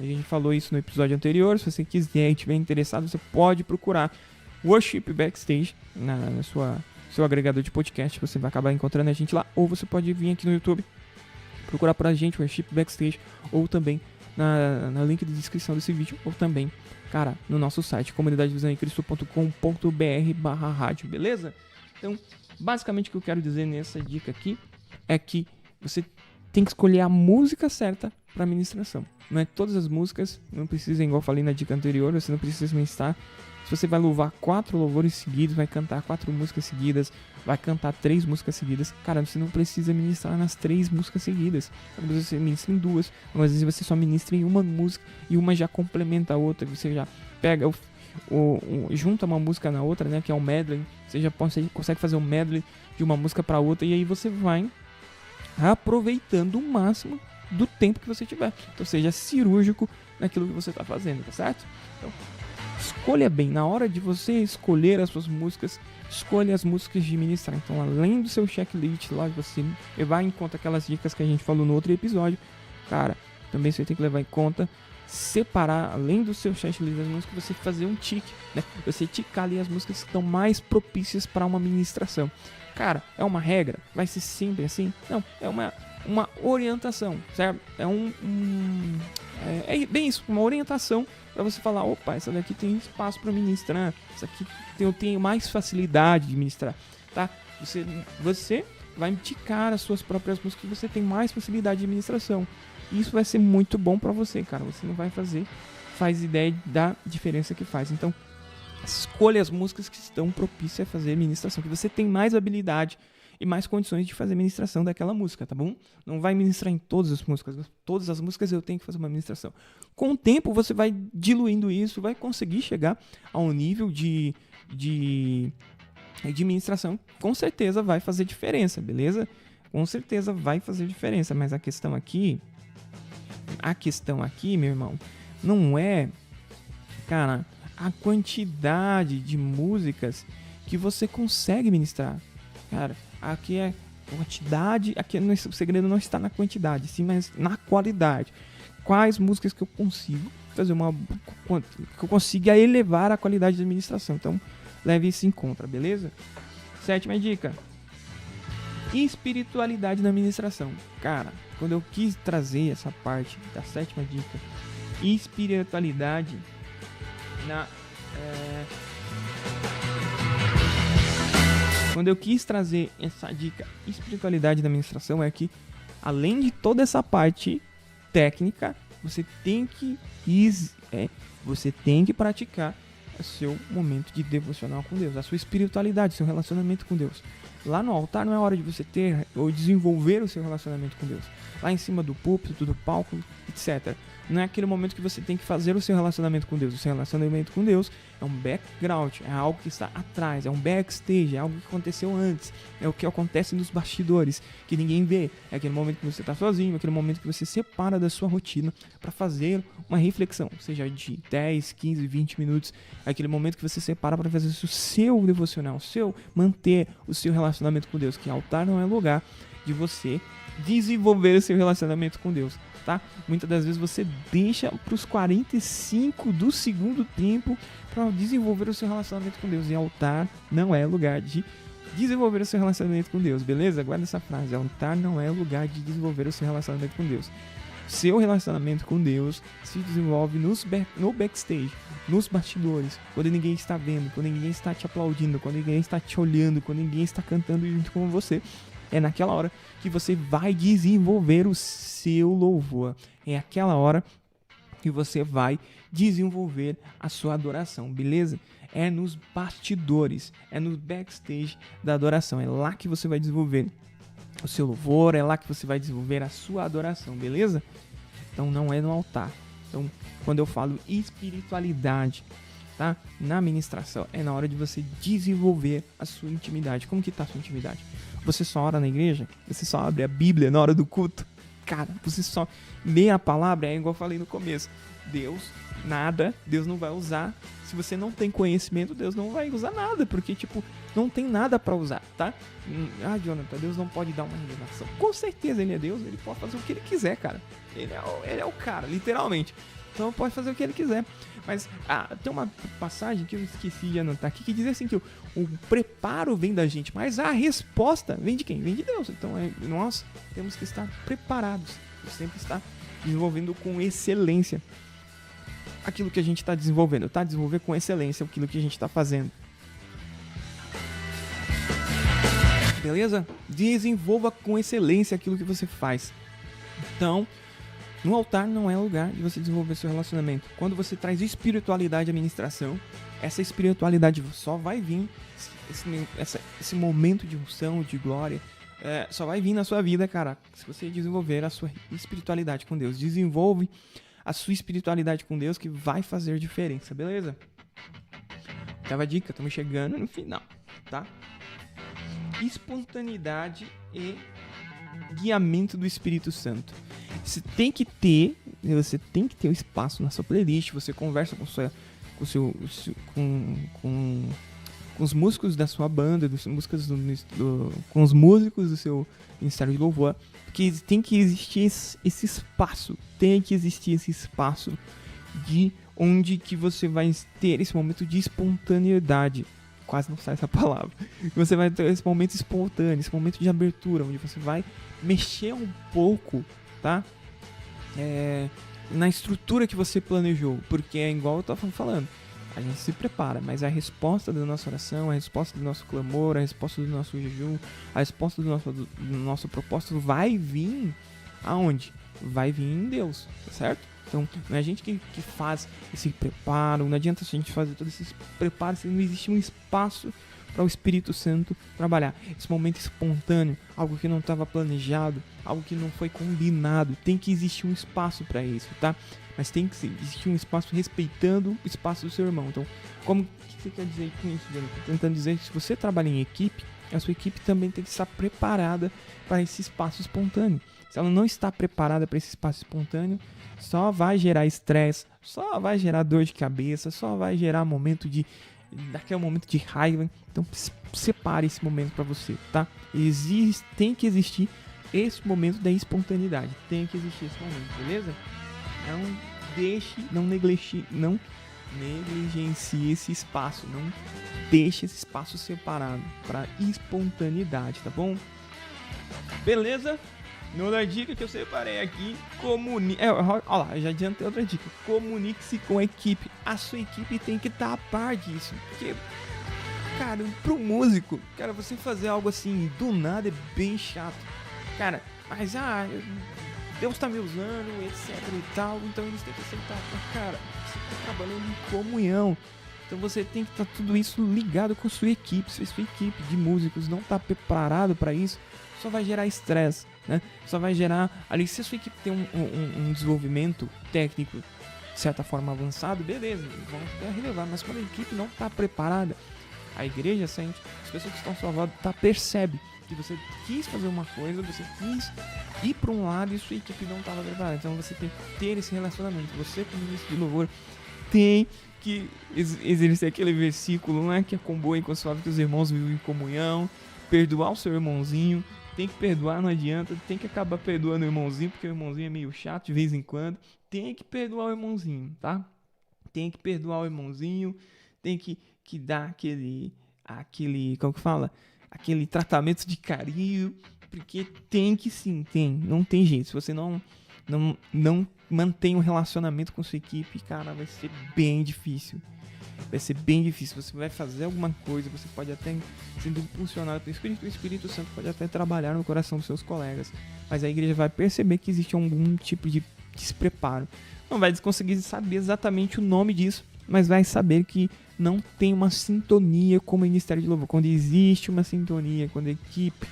Speaker 1: gente falou isso no episódio anterior. Se você quiser e estiver interessado, você pode procurar Worship Backstage na seu agregador de podcast. Você vai acabar encontrando a gente lá, ou você pode vir aqui no YouTube procurar pra gente Worship Backstage, ou também na link de descrição desse vídeo, ou também, cara, no nosso site comunidadevisãoemcristo.com.br/rádio, beleza? Então, basicamente o que eu quero dizer nessa dica aqui é que você tem que escolher a música certa para ministração. Não é todas as músicas, não precisa, igual eu falei na dica anterior, você não precisa ministrar. Se você vai louvar 4 louvores seguidos, vai cantar 4 músicas seguidas, vai cantar 3 músicas seguidas, cara, você não precisa ministrar nas 3 músicas seguidas. Talvez você ministre em 2, às vezes você só ministra em uma música e uma já complementa a outra. Você já pega junta uma música na outra, né, que é um medley. Você já consegue fazer um medley de uma música para outra, e aí você vai aproveitando o máximo do tempo que você tiver. Então seja cirúrgico naquilo que você está fazendo, tá certo? Então escolha bem, na hora de você escolher as suas músicas, escolha as músicas de ministrar. Então, além do seu checklist lá, de você levar em conta aquelas dicas que a gente falou no outro episódio, cara, também você tem que levar em conta, separar, além do seu checklist das músicas, você fazer um tique, né? Você ticar ali as músicas que estão mais propícias para uma ministração. Cara, é uma regra? Vai ser sempre assim? Não, é uma orientação, certo? É bem isso, uma orientação para você falar, opa, essa daqui tem espaço para ministrar, essa aqui eu tenho mais facilidade de ministrar, tá? Você vai indicar as suas próprias músicas que você tem mais facilidade de ministração. Isso vai ser muito bom para você, cara. Você não vai faz ideia da diferença que faz. Então, escolha as músicas que estão propícias a fazer ministração, que você tem mais habilidade e mais condições de fazer ministração daquela música, tá bom? Não vai ministrar em todas as músicas. Todas as músicas eu tenho que fazer uma ministração. Com o tempo, você vai diluindo isso, vai conseguir chegar a um nível de ministração. Com certeza vai fazer diferença, beleza? Com certeza vai fazer diferença, mas a questão aqui a questão aqui, meu irmão, não é, cara, a quantidade de músicas que você consegue ministrar. Cara, aqui é quantidade, aqui o segredo não está na quantidade, sim, mas na qualidade. Quais músicas que eu consigo fazer que eu consiga elevar a qualidade da administração. Então, leve isso em conta, beleza? 7ª dica. Espiritualidade na administração. Cara, quando eu quis trazer essa parte da 7ª dica, espiritualidade quando eu quis trazer essa dica, espiritualidade na administração, é que além de toda essa parte técnica, você tem que praticar o seu momento de devocional com Deus, a sua espiritualidade, seu relacionamento com Deus. Lá no altar não é hora de você ter ou desenvolver o seu relacionamento com Deus. Lá em cima do púlpito, do palco, etc. Não é aquele momento que você tem que fazer o seu relacionamento com Deus. O seu relacionamento com Deus é um background, é algo que está atrás, é um backstage, é algo que aconteceu antes, é o que acontece nos bastidores, que ninguém vê. É aquele momento que você está sozinho, é aquele momento que você separa da sua rotina para fazer uma reflexão, seja de 10, 15, 20 minutos. É aquele momento que você separa para fazer o seu devocional, manter o seu relacionamento com Deus, que altar não é lugar de você desenvolver o seu relacionamento com Deus, tá? Muitas das vezes você deixa para os 45 do segundo tempo para desenvolver o seu relacionamento com Deus, e altar não é lugar de desenvolver o seu relacionamento com Deus, beleza? Guarda essa frase, altar não é lugar de desenvolver o seu relacionamento com Deus. Seu relacionamento com Deus se desenvolve no backstage, nos bastidores, quando ninguém está vendo, quando ninguém está te aplaudindo, quando ninguém está te olhando, quando ninguém está cantando junto com você. É naquela hora que você vai desenvolver o seu louvor. É aquela hora que você vai desenvolver a sua adoração, beleza? É nos bastidores, é no backstage da adoração. É lá que você vai desenvolver o seu louvor, é lá que você vai desenvolver a sua adoração, beleza? Então não é no altar. Então, quando eu falo espiritualidade, tá? Na ministração, é na hora de você desenvolver a sua intimidade. Como que tá a sua intimidade? Você só ora na igreja? Você só abre a Bíblia na hora do culto? Cara, você só lê a palavra? É igual eu falei no começo. Deus não vai usar. Se você não tem conhecimento, Deus não vai usar nada, porque, não tem nada pra usar, tá? Jonathan, Deus não pode dar uma revelação. Com certeza ele é Deus, ele pode fazer o que ele quiser, cara. Ele é o cara, literalmente. Então pode fazer o que ele quiser. Mas tem uma passagem que eu esqueci de anotar aqui, que diz assim que o preparo vem da gente, mas a resposta vem de quem? Vem de Deus. Então nós temos que estar preparados, sempre estar desenvolvendo com excelência aquilo que a gente está desenvolvendo, tá? Desenvolver com excelência aquilo que a gente está fazendo. Beleza? Desenvolva com excelência aquilo que você faz. Então, no altar não é lugar de você desenvolver seu relacionamento. Quando você traz espiritualidade à administração, essa espiritualidade só vai vir, esse momento de unção, de glória, só vai vir na sua vida, cara, se você desenvolver a sua espiritualidade com Deus. Desenvolve a sua espiritualidade com Deus, que vai fazer diferença, beleza? Oitava dica, estamos chegando no final, tá? Espontaneidade e guiamento do Espírito Santo. Você tem que ter o espaço na sua playlist. Você conversa com os músicos da sua banda, com os músicos do seu ministério de louvor, porque tem que existir esse espaço. Tem que existir esse espaço de onde que você vai ter esse momento de espontaneidade. Quase não sai essa palavra. Você vai ter esse momento espontâneo, esse momento de abertura, onde você vai mexer um pouco, tá? Na estrutura que você planejou, porque é igual eu tava falando, a gente se prepara, mas a resposta da nossa oração, a resposta do nosso clamor, a resposta do nosso jejum, a resposta do nosso propósito vai vir aonde? Vai vir em Deus, certo? Então, não é a gente que faz esse preparo, não adianta a gente fazer todo esse preparo se não existe um espaço para o Espírito Santo trabalhar. Esse momento espontâneo, algo que não estava planejado, algo que não foi combinado, tem que existir um espaço para isso, tá? Mas tem que existir um espaço respeitando o espaço do seu irmão. Então, o que você quer dizer com isso, Jonathan? Tentando dizer que se você trabalha em equipe, a sua equipe também tem que estar preparada para esse espaço espontâneo. Se ela não está preparada para esse espaço espontâneo, só vai gerar estresse, só vai gerar dor de cabeça, só vai gerar daquele momento de raiva. Então separe esse momento para você, tá? Tem que existir esse momento da espontaneidade. Tem que existir esse momento, beleza? Não negligencie esse espaço. Não deixe esse espaço separado para espontaneidade, tá bom? Beleza? Outra dica que eu separei aqui, olha lá, já adiantei outra dica. Comunique-se com a equipe. A sua equipe tem que estar a par disso. Porque, cara, pro músico, cara, você fazer algo assim do nada é bem chato. Cara, mas Deus tá me usando, etc e tal, então eles têm que aceitar. Cara, você tá trabalhando em comunhão. Então você tem que estar tudo isso ligado com a sua equipe. Se a sua equipe de músicos não tá preparado para isso, só vai gerar estresse, né? Só vai gerar ali, se a sua equipe tem um desenvolvimento técnico de certa forma avançado, beleza, vamos até relevar, mas quando a equipe não está preparada, a igreja sente, as pessoas que estão à sua volta percebe que você quis fazer uma coisa, você quis ir para um lado e sua equipe não estava preparada. Então você tem que ter esse relacionamento. Você, como ministro de louvor, tem que exercer aquele versículo, né, que é comboio enquanto suave que os irmãos vivem em comunhão, perdoar o seu irmãozinho. Tem que perdoar, não adianta. Tem que acabar perdoando o irmãozinho, porque o irmãozinho é meio chato de vez em quando. Tem que perdoar o irmãozinho, tá? Tem que perdoar o irmãozinho. Tem que dar aquele, como que fala? Aquele tratamento de carinho. Porque tem que sim, não tem jeito. Se você não mantém um relacionamento com sua equipe, cara, vai ser bem difícil. Vai ser bem difícil. Você vai fazer alguma coisa, você pode até, sendo impulsionado pelo Espírito, o Espírito Santo pode até trabalhar no coração dos seus colegas, mas a igreja vai perceber que existe algum tipo de despreparo. Não vai conseguir saber exatamente o nome disso, mas vai saber que não tem uma sintonia com o ministério de louvor. Quando existe uma sintonia, quando a equipe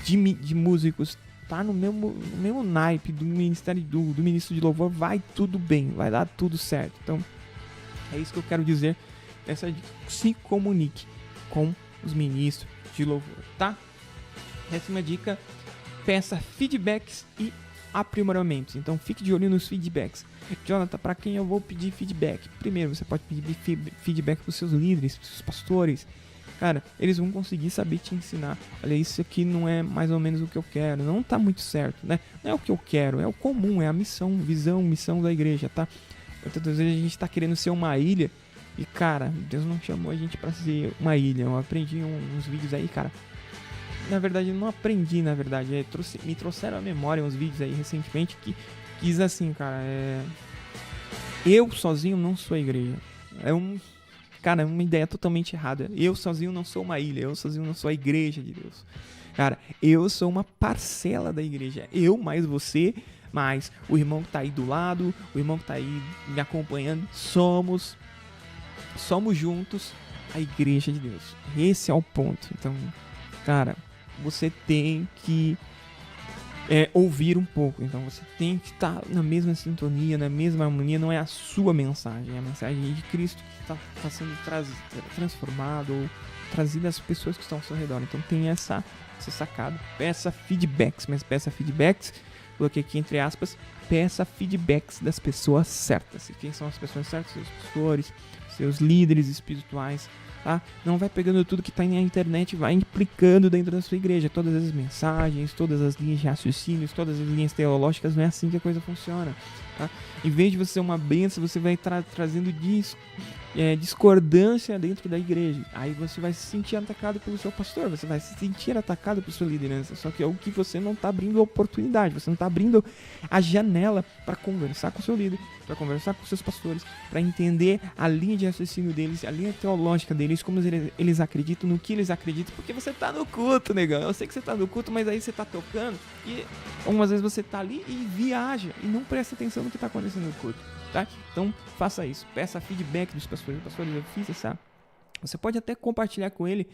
Speaker 1: de músicos tá no mesmo naipe do ministério do ministro de louvor, vai tudo bem, vai dar tudo certo. Então é isso que eu quero dizer. Se comunique com os ministros de louvor, tá? 10ª dica, peça feedbacks e aprimoramentos. Então fique de olho nos feedbacks. Jonathan, para quem eu vou pedir feedback? Primeiro, você pode pedir feedback para os seus líderes, para os seus pastores. Cara, eles vão conseguir saber te ensinar. Olha, isso aqui não é mais ou menos o que eu quero. Não tá muito certo, né? Não é o que eu quero, é o comum, é a missão da igreja, tá? Muitas vezes a gente tá querendo ser uma ilha e, cara, Deus não chamou a gente pra ser uma ilha. Eu aprendi uns vídeos aí, cara. Na verdade, não aprendi, me trouxeram à memória uns vídeos aí recentemente que diz assim, cara, eu sozinho não sou a igreja. Cara, é uma ideia totalmente errada. Eu sozinho não sou uma ilha, eu sozinho não sou a igreja de Deus. Cara, eu sou uma parcela da igreja. Eu mais você, mais o irmão que tá aí do lado, o irmão que tá aí me acompanhando. Somos juntos a igreja de Deus. Esse é o ponto. Então, cara, você tem que ouvir um pouco. Então você tem que estar na mesma sintonia, na mesma harmonia. Não é a sua mensagem, é a mensagem de Cristo que está sendo transformado ou trazida às pessoas que estão ao seu redor. Então tem essa sacada. Peça feedbacks, mas peça feedbacks, coloquei aqui entre aspas, peça feedbacks das pessoas certas. E quem são as pessoas certas? Seus pastores, seus líderes espirituais. Tá? Não vai pegando tudo que está na internet e vai implicando dentro da sua igreja. Todas as mensagens, todas as linhas de raciocínios, todas as linhas teológicas, não é assim que a coisa funciona. Tá? Em vez de você ser uma bênção, você vai trazendo discordância dentro da igreja. Aí você vai se sentir atacado pelo seu pastor, você vai se sentir atacado por sua liderança. Só que é o que você não está abrindo a oportunidade, você não está abrindo a janela para conversar com o seu líder, para conversar com os seus pastores, para entender a linha de raciocínio deles, a linha teológica deles, como eles acreditam, no que eles acreditam, porque você tá no culto, negão. Eu sei que você tá no culto, mas aí você tá tocando e algumas vezes você tá ali e viaja e não presta atenção no que tá acontecendo no culto, tá? Então faça isso, peça feedback dos pastores. Pastores, eu fiz essa. Você pode até compartilhar com ele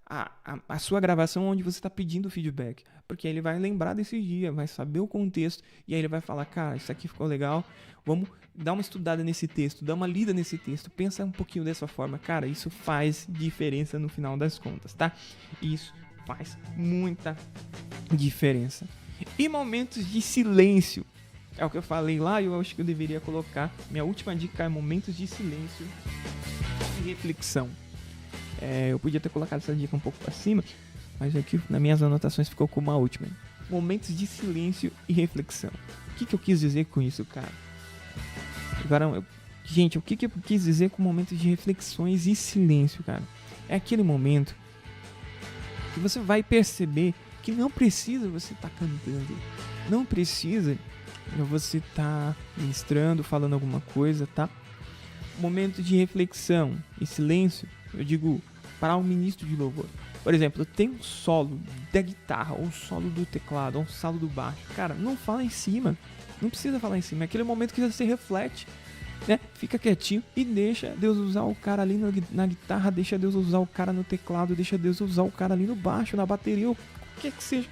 Speaker 1: a sua gravação onde você está pedindo feedback. Porque aí ele vai lembrar desse dia, vai saber o contexto, e aí ele vai falar, cara, isso aqui ficou legal, vamos dar uma estudada nesse texto, dar uma lida nesse texto, pensa um pouquinho dessa forma. Cara, isso faz diferença no final das contas, tá? Isso faz muita diferença. E momentos de silêncio. É o que eu falei lá e eu acho que eu deveria colocar. Minha última dica é momentos de silêncio e reflexão. Eu podia ter colocado essa dica um pouco pra cima, mas aqui nas minhas anotações ficou como a última. Momentos de silêncio e reflexão. O que eu quis dizer com isso, cara? Agora, gente, o que eu quis dizer com momentos de reflexões e silêncio, cara? É aquele momento que você vai perceber que não precisa você estar cantando, não precisa você estar ministrando, falando alguma coisa, tá? Momento de reflexão e silêncio, eu digo para o ministro de louvor. Por exemplo, tem um solo da guitarra, ou um solo do teclado, ou um solo do baixo. Cara, não fala em cima, não precisa falar em cima. É aquele momento que você reflete, né? Fica quietinho e deixa Deus usar o cara ali na guitarra, deixa Deus usar o cara no teclado, deixa Deus usar o cara ali no baixo, na bateria, ou o que seja.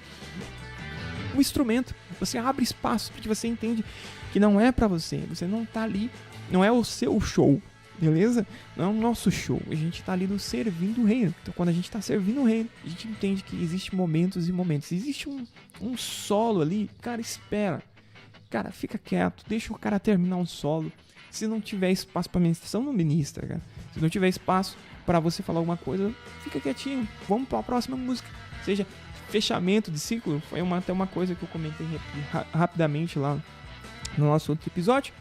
Speaker 1: Um instrumento, você abre espaço porque você entende que não é pra você não tá ali, não é o seu show, beleza? Não é o nosso show, a gente tá ali no servindo o reino. Então quando a gente tá servindo o reino, a gente entende que existe momentos e momentos. Existe um solo ali, cara, espera, cara, fica quieto, deixa o cara terminar um solo. Se não tiver espaço pra ministração, não ministra, cara. Se não tiver espaço pra você falar alguma coisa, fica quietinho, vamos pra próxima música. Seja fechamento de ciclo, foi até uma coisa que eu comentei rapidamente lá no nosso outro episódio,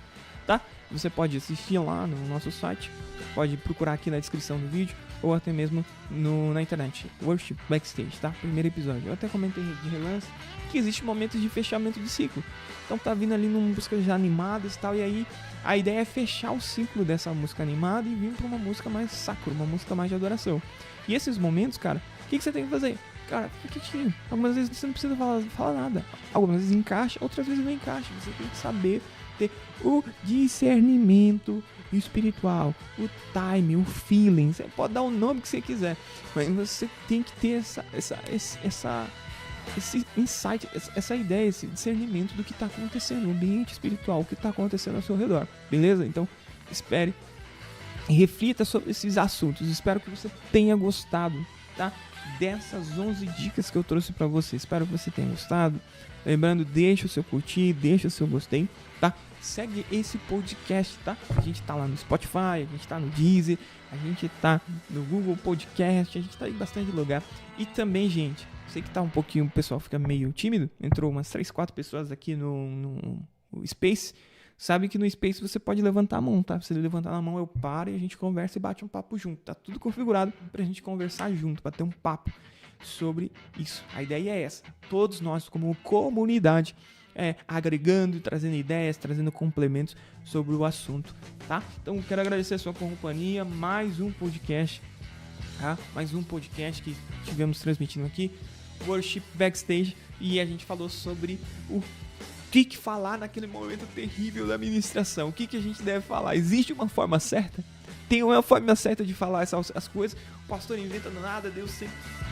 Speaker 1: tá? Você pode assistir lá no nosso site, pode procurar aqui na descrição do vídeo, ou até mesmo na internet, Worship Backstage, tá? Primeiro episódio. Eu até comentei de relance que existe momentos de fechamento de ciclo. Então tá vindo ali numa música já animadas e tal, e aí a ideia é fechar o ciclo dessa música animada e vir pra uma música mais sacra, uma música mais de adoração. E esses momentos, cara, o que você tem que fazer? Cara, fica quietinho. Algumas vezes você não precisa falar nada. Algumas vezes encaixa, outras vezes não encaixa. Você tem que saber ter o discernimento espiritual, o time, o feeling. Você pode dar o nome que você quiser, mas você tem que ter esse insight, essa ideia, esse discernimento do que está acontecendo no ambiente espiritual, o que está acontecendo ao seu redor. Beleza? Então, espere e reflita sobre esses assuntos. Espero que você tenha gostado, tá? Dessas 11 dicas que eu trouxe pra você. Espero que você tenha gostado. Lembrando, deixa o seu curtir, deixa o seu gostei, tá? Segue esse podcast, tá? A gente tá lá no Spotify, a gente tá no Deezer, a gente tá no Google Podcast, a gente tá em bastante lugar. E também, gente, sei que tá um pouquinho, o pessoal fica meio tímido. Entrou umas 3, 4 pessoas aqui no Space. Sabe que no Space você pode levantar a mão, tá? Se você levantar a mão, eu paro e a gente conversa e bate um papo junto. Tá tudo configurado pra gente conversar junto, pra ter um papo sobre isso. A ideia é essa. Todos nós, como comunidade, agregando, trazendo ideias, trazendo complementos sobre o assunto, tá? Então, quero agradecer a sua companhia. Mais um podcast, tá? Mais um podcast que tivemos transmitindo aqui. Worship Backstage. E a gente falou sobre o que falar naquele momento terrível da ministração. O que a gente deve falar? Existe uma forma certa? Tem uma forma certa de falar as coisas? O pastor inventa nada, Deus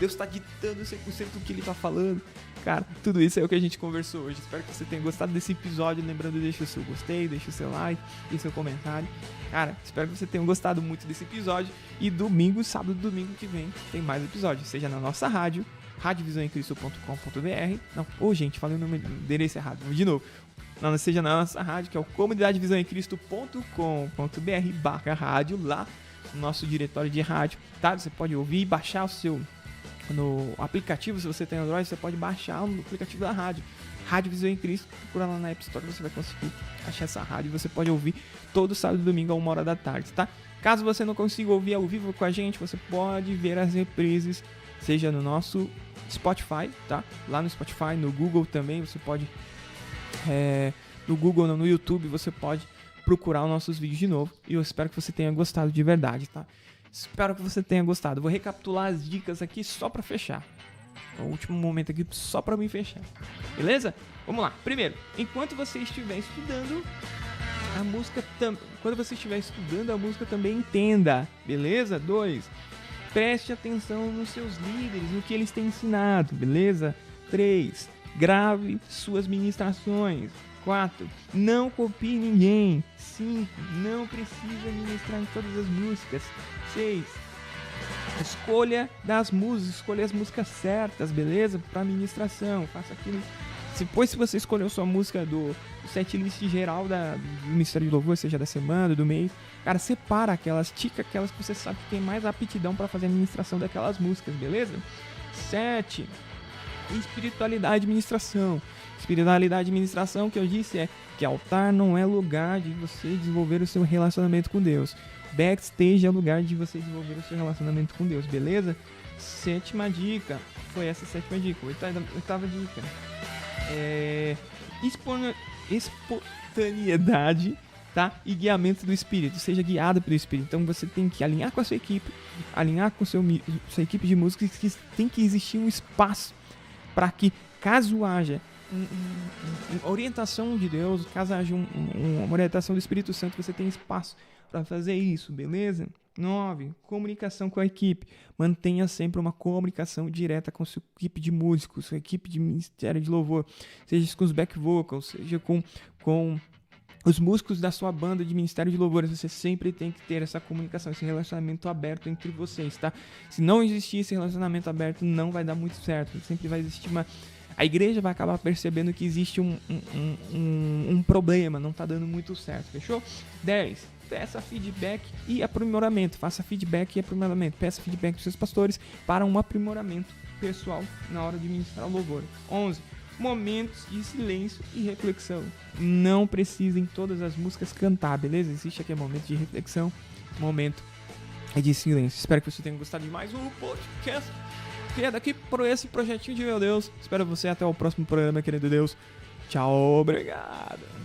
Speaker 1: está ditando 100% do que ele está falando. Cara, tudo isso é o que a gente conversou hoje. Espero que você tenha gostado desse episódio. Lembrando, deixa o seu gostei, deixa o seu like e seu comentário. Cara, espero que você tenha gostado muito desse episódio. E sábado, domingo que vem, tem mais episódios. Seja na nossa rádio, radiovisãoemcristo.com.br. Não, gente, falei o nome do endereço errado. Vamos de novo. Não, seja na nossa rádio, que é o comunidadevisãoemcristo.com.br/rádio, lá no nosso diretório de rádio, tá? Você pode ouvir e baixar no aplicativo. Se você tem Android, você pode baixar o aplicativo da rádio, Rádio Visão em Cristo. Procura lá na App Store, você vai conseguir achar essa rádio. Você pode ouvir todo sábado e domingo a 1h da tarde, tá? Caso você não consiga ouvir ao vivo com a gente, você pode ver as reprises, seja no nosso Spotify, tá? Lá no Spotify, no Google também, você pode... no Google, não, no YouTube, você pode procurar os nossos vídeos de novo. E eu espero que você tenha gostado de verdade, tá? Espero que você tenha gostado. Vou recapitular as dicas aqui só pra fechar. É o último momento aqui só pra mim fechar. Beleza? Vamos lá. Primeiro, enquanto você estiver estudando a música, quando você estiver estudando a música, também entenda. Beleza? 2. Preste atenção nos seus líderes, no que eles têm ensinado, beleza? 3. Grave suas ministrações. 4. Não copie ninguém. 5. Não precisa ministrar em todas as músicas. 6. Escolha das músicas, escolha as músicas certas, beleza? Para ministração, faça aquilo. Depois, se você escolheu sua música do setlist geral do Ministério de Louvor, seja da semana, do mês, cara, separa aquelas, tica aquelas que você sabe que tem mais aptidão para fazer a ministração daquelas músicas, beleza? 7. Espiritualidade e ministração. Espiritualidade e ministração, que eu disse, é que altar não é lugar de você desenvolver o seu relacionamento com Deus. Backstage é o lugar de você desenvolver o seu relacionamento com Deus, beleza? 7ª dica. Foi essa a 7ª dica. 8ª dica. Espontaneidade, tá? E guiamento do Espírito. Seja guiado pelo Espírito. Então você tem que alinhar com a sua equipe, alinhar com sua equipe de músicos, que tem que existir um espaço para que, caso haja uma orientação de Deus, caso haja uma orientação do Espírito Santo, você tem espaço para fazer isso, beleza? 9. Comunicação com a equipe. Mantenha sempre uma comunicação direta com a sua equipe de músicos, sua equipe de ministério de louvor, seja com os back vocals, seja com os músicos da sua banda de ministério de louvor. Você sempre tem que ter essa comunicação, esse relacionamento aberto entre vocês, tá? Se não existir esse relacionamento aberto, não vai dar muito certo. Sempre vai existir a igreja vai acabar percebendo que existe um problema, não tá dando muito certo, fechou? 10. Peça feedback e aprimoramento. Faça feedback e aprimoramento. Peça feedback dos seus pastores para um aprimoramento pessoal na hora de ministrar o louvor. 11. Momentos de silêncio e reflexão. Não precisa em todas as músicas cantar, beleza? Existe aqui momento de reflexão, momento de silêncio. Espero que você tenha gostado de mais um podcast. E é daqui por esse projetinho de meu Deus. Espero você até o próximo programa, querido Deus. Tchau, obrigado.